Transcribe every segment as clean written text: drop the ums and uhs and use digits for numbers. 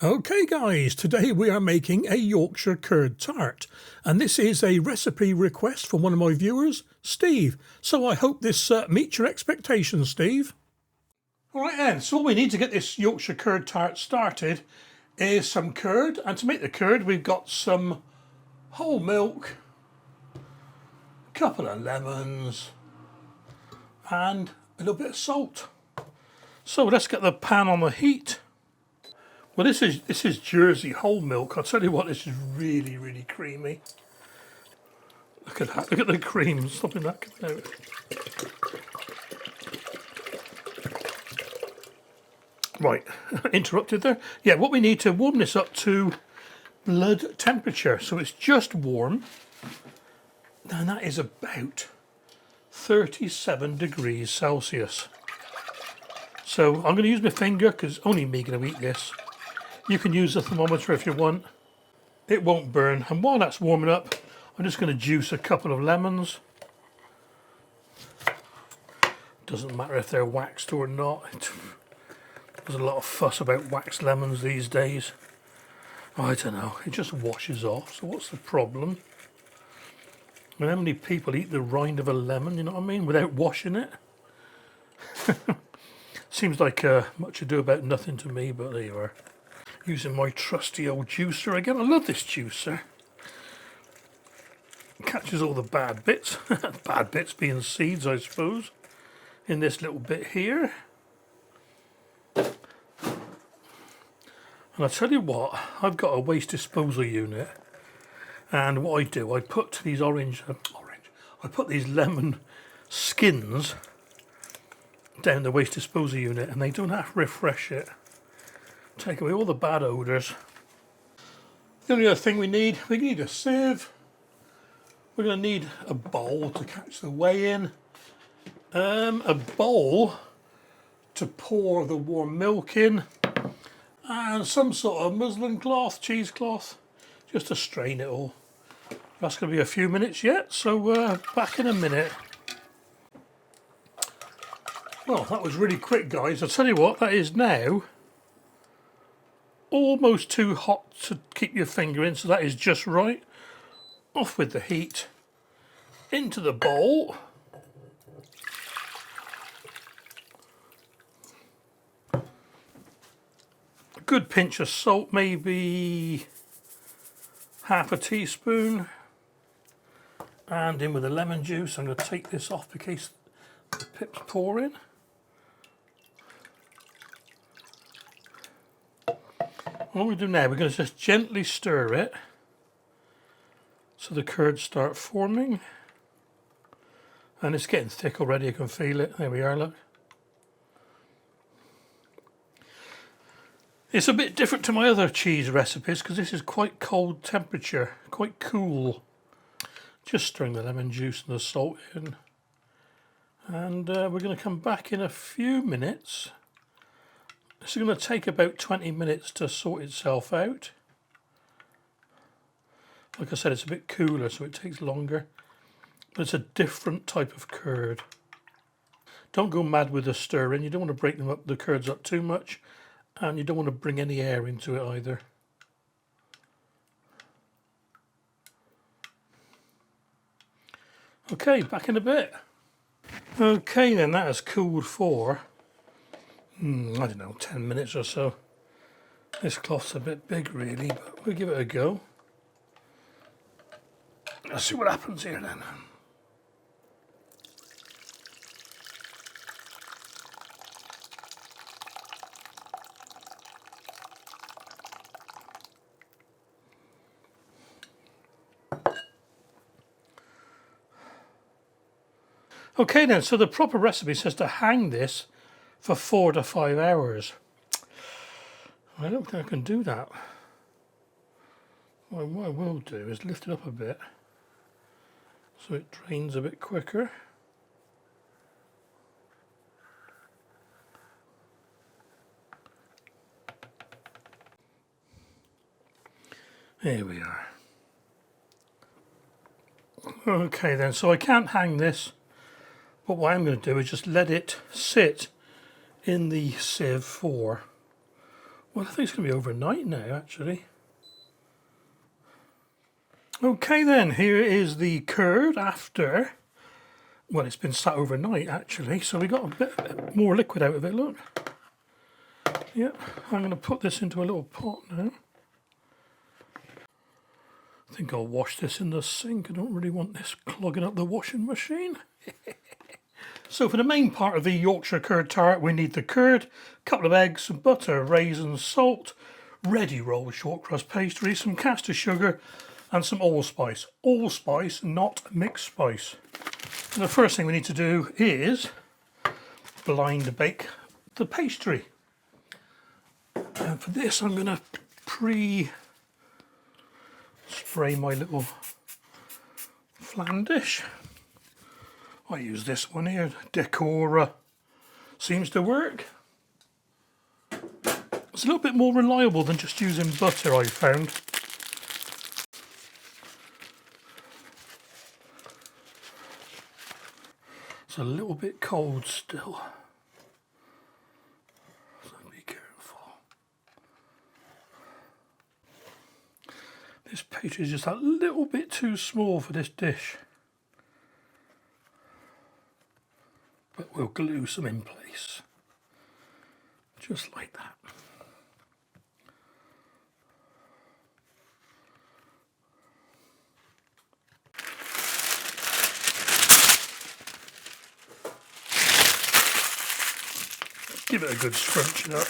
Okay guys, today we are making a Yorkshire curd tart, and this is a recipe request from one of my viewers, Steve. So I hope this meets your expectations, Steve. Alright then, so what we need to get this Yorkshire curd tart started is some curd, and to make the curd we've got some whole milk, a couple of lemons and a little bit of salt. So let's get the pan on the heat. Well, this is Jersey whole milk. I'll tell you what, this is really creamy. Look at that, look at the cream, stopping that coming out. Right, interrupted there. Yeah, what we need to warm this up to blood temperature, so it's just warm. And that is about 37 degrees Celsius. So I'm going to use my finger because only me going to eat this. You can use a thermometer if you want. It won't burn. And while that's warming up, I'm just going to juice a couple of lemons. Doesn't matter if they're waxed or not. There's a lot of fuss about waxed lemons these days. I don't know, it just washes off, so what's the problem? I mean, how many people eat the rind of a lemon, you know what I mean, without washing it? Seems like much ado about nothing to me, but there you are. Using my trusty old juicer again. I love this juicer. It catches all the bad bits. Bad bits being seeds, I suppose. In this little bit here. And I tell you what, I've got a waste disposal unit. And what I do, I put these I put these lemon skins down the waste disposal unit, and they don't have to refresh it. Take away all the bad odours. The only other thing we need a sieve. We're going to need a bowl to catch the whey in. A bowl to pour the warm milk in. And some sort of muslin cloth, cheesecloth, just to strain it all. That's going to be a few minutes yet, so back in a minute. Well, that was really quick, guys. I'll tell you what, that is now almost too hot to keep your finger in, so that is just right. Off with the heat, into the bowl. A good pinch of salt, maybe half a teaspoon. And in with the lemon juice. I'm going to take this off in case the pips pour in. What we do now, we're going to just gently stir it so the curds start forming. And it's getting thick already, I can feel it. There we are, look. It's a bit different to my other cheese recipes because this is quite cold temperature, quite cool. Just stirring the lemon juice and the salt in. And we're going to come back in a few minutes. This is going to take about 20 minutes to sort itself out. Like I said, it's a bit cooler, so it takes longer. But it's a different type of curd. Don't go mad with the stirring. You don't want to break the curds up too much. And you don't want to bring any air into it either. Okay, back in a bit. Okay then, that has cooled for I don't know, 10 minutes or so. This cloth's a bit big really, but we'll give it a go. Let's see what happens here then. Okay then, so the proper recipe says to hang this for 4 to 5 hours. I don't think I can do that. What I will do is lift it up a bit so it drains a bit quicker. There we are. Okay then, so I can't hang this, but what I'm going to do is just let it sit in the sieve for Well, I think it's going to be overnight now, actually. Okay then, here is the curd after, well, it's been sat overnight actually, so we got a bit more liquid out of it, look. Yep, I'm going to put this into a little pot now. I think I'll wash this in the sink. I don't really want this clogging up the washing machine. So for the main part of the Yorkshire curd tart, we need the curd, a couple of eggs, some butter, raisins, salt, ready rolled shortcrust pastry, some caster sugar and some allspice. Allspice, not mixed spice. And the first thing we need to do is blind bake the pastry. And for this I'm going to spray my little flan dish. I use this one here, Decora. Seems to work. It's a little bit more reliable than just using butter, I found. It's a little bit cold still, so be careful. This pastry is just a little bit too small for this dish, but we'll glue some in place, just like that. Give it a good scrunching up.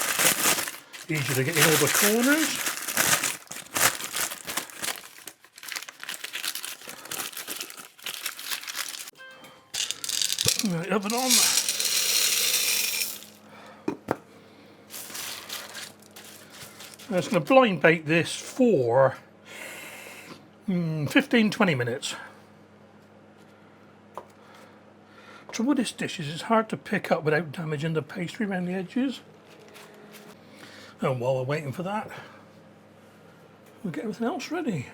Easier to get in all the corners. Right, oven on. I'm just going to blind bake this for 15-20 minutes. The trouble with this dish is it's hard to pick up without damaging the pastry around the edges. And while we're waiting for that, we'll get everything else ready.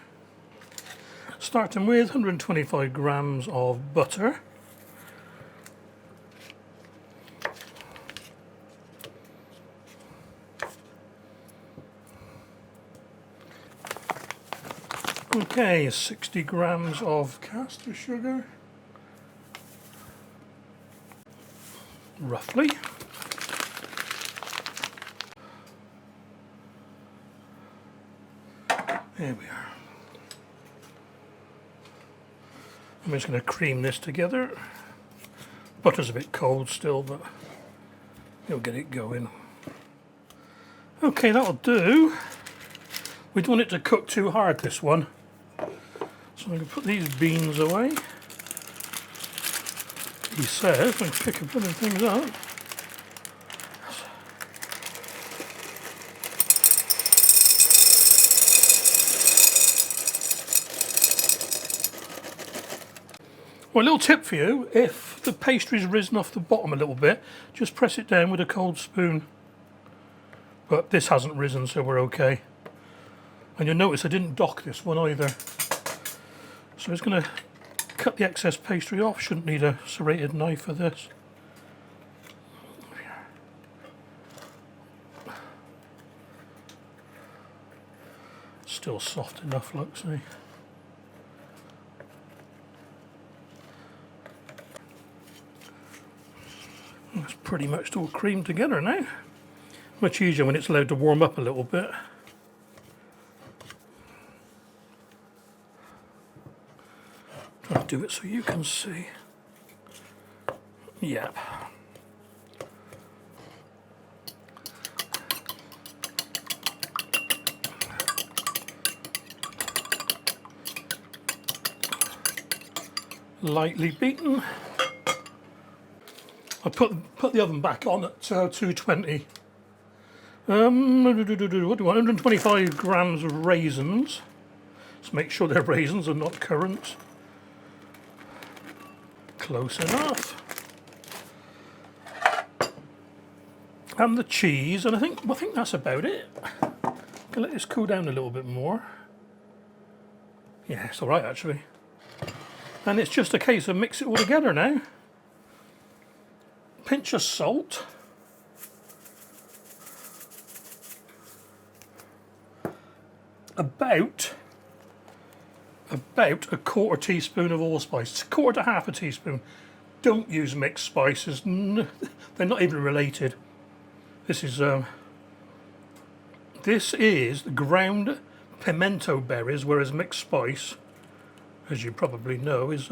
Starting with 125 grams of butter. Okay, 60 grams of caster sugar. Roughly. There we are. I'm just going to cream this together. Butter's a bit cold still, but you'll get it going. Okay, that'll do. We don't want it to cook too hard, this one. So I'm going to put these beans away. He says, I'm picking things up. Well, a little tip for you, if the pastry's risen off the bottom a little bit, just press it down with a cold spoon. But this hasn't risen, so we're okay. And you'll notice I didn't dock this one either. So it's going to cut the excess pastry off. Shouldn't need a serrated knife for this. Still soft enough, look, see. It's pretty much all creamed together now. Much easier when it's allowed to warm up a little bit. Try to do it so you can see. Yep. Lightly beaten. I put the oven back on at 220. What do you want? 125 grams of raisins. Let's make sure they're raisins and not currants. Close enough. And the cheese, and I think that's about it. Can let this cool down a little bit more. Yeah, it's all right actually. And it's just a case of mix it all together now. Pinch of salt. about a quarter teaspoon of allspice, quarter to half a teaspoon. Don't use mixed spices, they're not even related. This is the ground pimento berries, whereas mixed spice, as you probably know, is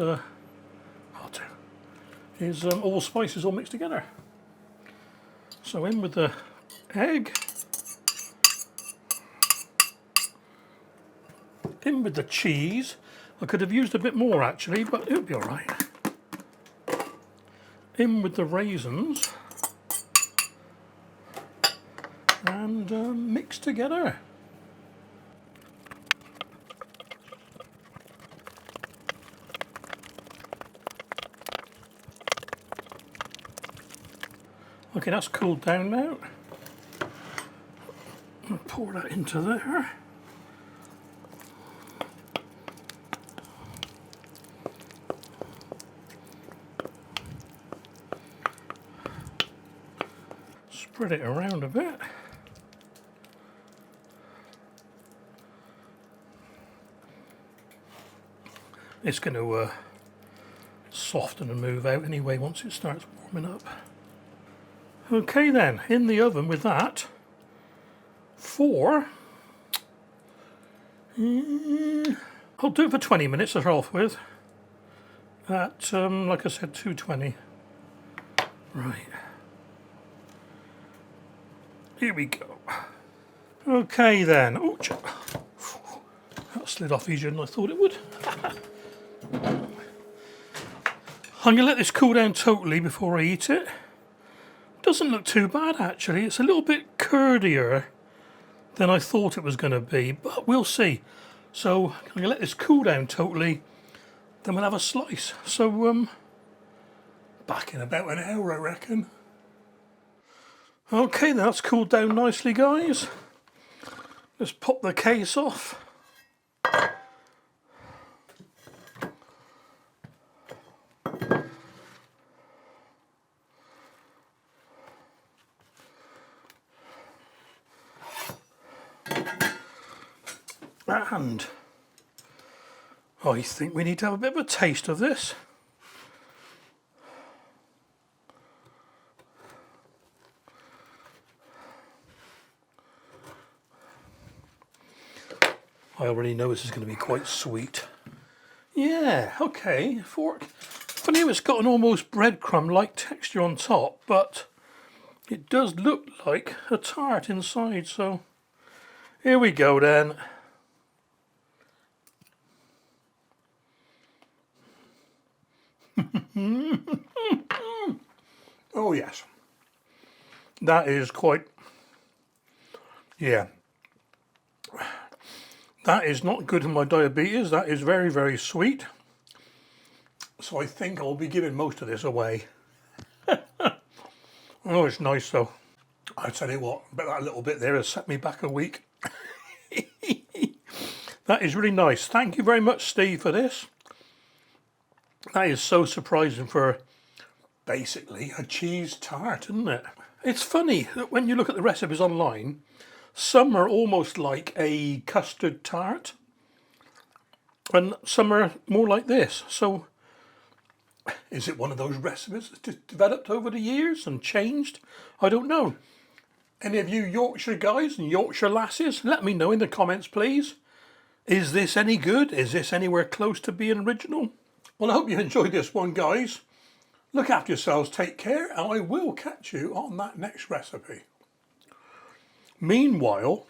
all spices all mixed together. So in with the egg, in with the cheese. I could have used a bit more actually, but it would be all right. In with the raisins and mix together. Okay, that's cooled down now. I'll pour that into there. Spread it around a bit. It's going to soften and move out anyway once it starts warming up. Okay then, in the oven with that for, I'll do it for 20 minutes to start off with, at, like I said, 220. Right. Here we go. Okay then. Oh, that slid off easier than I thought it would. I'm going to let this cool down totally before I eat it. Doesn't look too bad actually. It's a little bit curdier than I thought it was going to be, but we'll see. So I'm going to let this cool down totally, then we'll have a slice. So back in about an hour I reckon. Okay, that's cooled down nicely, guys. Let's pop the case off. And I think we need to have a bit of a taste of this. I already know this is going to be quite sweet. Yeah, okay, fork. Funny how it's got an almost breadcrumb-like texture on top, but it does look like a tart inside, so here we go then. Oh yes, that is quite, yeah, that is not good for my diabetes. That is very, very sweet, so I think I'll be giving most of this away. Oh, it's nice though. I tell you what, but that little bit there has set me back a week. That is really nice. Thank you very much, Steve, for this. That is so surprising for basically a cheese tart, isn't it? It's funny that when you look at the recipes online, some are almost like a custard tart and some are more like this. So is it one of those recipes that's just developed over the years and changed? I don't know. Any of you Yorkshire guys and Yorkshire lasses, let me know in the comments, please. Is this any good? Is this anywhere close to being original? Well, I hope you enjoyed this one, guys. Look after yourselves, take care, and I will catch you on that next recipe. Meanwhile...